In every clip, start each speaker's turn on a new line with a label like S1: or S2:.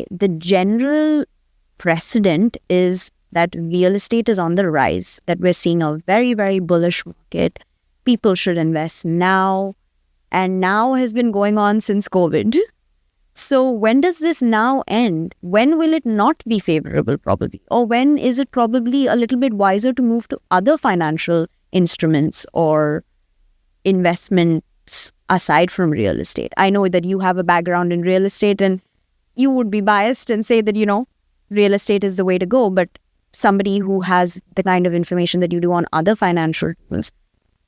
S1: the general precedent is that real estate is on the rise, that we're seeing a very, very bullish market. People should invest now, and now has been going on since COVID. So when does this now end? When will it not be favorable probably? Or when is it probably a little bit wiser to move to other financial instruments or investments aside from real estate? I know that you have a background in real estate and you would be biased and say that, real estate is the way to go. But somebody who has the kind of information that you do on other financial tools,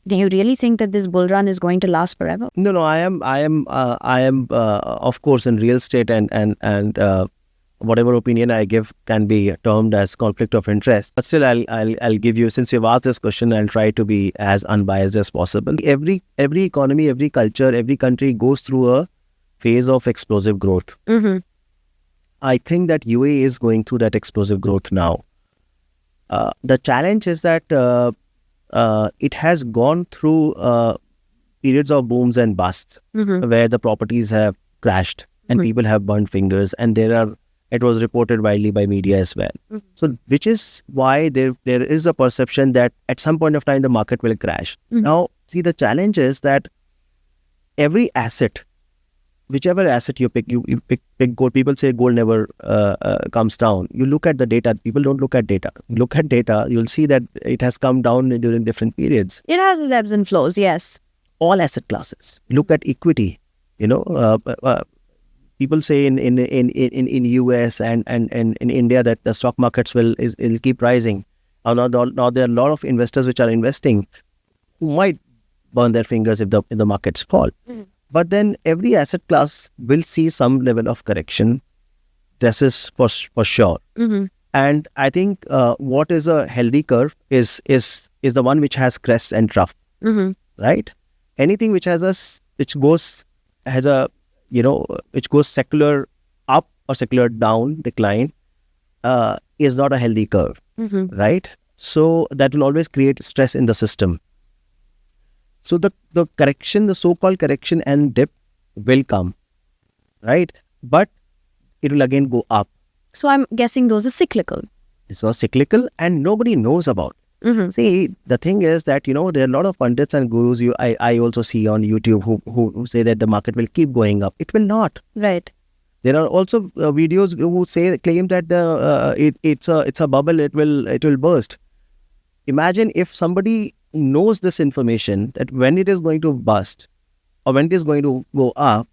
S1: do you really think that this bull run is going to last forever?
S2: No. I am, of course, in real estate, and whatever opinion I give can be termed as conflict of interest. But still, I'll give you, since you've asked this question, I'll try to be as unbiased as possible. Every economy, every culture, every country goes through a phase of explosive growth.
S1: Mm-hmm.
S2: I think that UAE is going through that explosive growth now. The challenge is that it has gone through periods of booms and busts, where the properties have crashed and people have burnt fingers, and it was reported widely by media as well. So which is why there is a perception that at some point of time the market will crash. Now, see, the challenge is that every asset, whichever asset you pick gold. People say gold never comes down. You look at the data. People don't look at data. You look at data, you'll see that it has come down during different periods.
S1: It has its ebbs and flows, yes.
S2: All asset classes. Look at equity. People say in US and in India that the stock markets will keep rising. Now there are a lot of investors which are investing who might burn their fingers if the markets fall. But then every asset class will see some level of correction. This is for sure. And I think what is a healthy curve is the one which has crests and troughs, right? Anything which goes secular up or secular down, decline, is not a healthy curve, right? So that will always create stress in the system. So the correction, the so-called correction and dip will come, right? But it will again go up.
S1: So I'm guessing those are cyclical.
S2: It's not cyclical and nobody knows about it. See, the thing is that, there are a lot of pundits and gurus I also see on YouTube who say that the market will keep going up. It will not.
S1: Right.
S2: There are also videos who claim that it's a bubble, it will burst. Imagine if somebody knows this information, that when it is going to bust or when it is going to go up,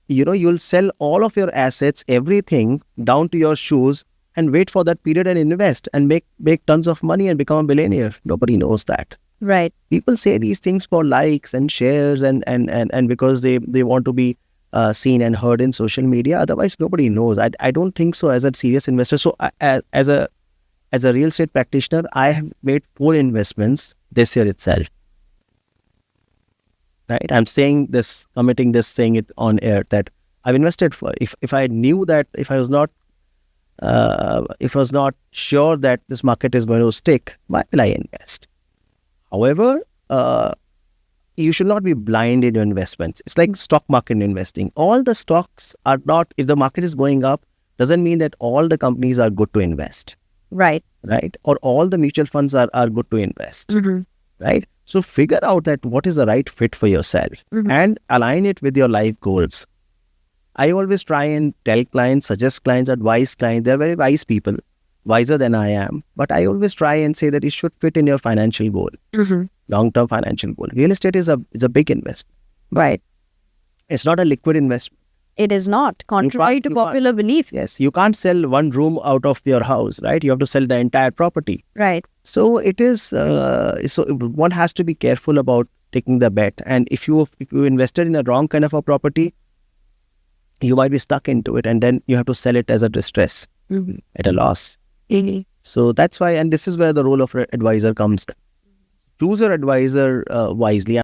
S2: you'll sell all of your assets, everything down to your shoes, and wait for that period and invest and make tons of money and become a billionaire. Nobody knows that.
S1: Right.
S2: People say these things for likes and shares and because they want to be seen and heard in social media. Otherwise, nobody knows. I don't think so as a serious investor. So as a real estate practitioner, I have made 4 investments this year itself. Right? I'm saying this, committing this, saying it on air, that I've invested for. If I knew that, if I was not sure that this market is going to stick, why will I invest? However, you should not be blind in your investments. It's like stock market investing. All the stocks are not, if the market is going up, doesn't mean that all the companies are good to invest.
S1: Right.
S2: Right? Or all the mutual funds are good to invest. Right? So figure out that what is the right fit for yourself and align it with your life goals. I always try and tell clients, suggest clients, advise clients. They're very wise people, wiser than I am. But I always try and say that it should fit in your financial goal, long-term financial goal. Real estate is a big investment.
S1: Right.
S2: It's not a liquid investment.
S1: It is not, contrary to popular belief.
S2: Yes, you can't sell one room out of your house, right? You have to sell the entire property.
S1: Right.
S2: So it is. So one has to be careful about taking the bet. And if you invested in a wrong kind of a property, you might be stuck into it, and then you have to sell it as a distress at a loss. So that's why, and this is where the role of an advisor comes. Choose your advisor wisely.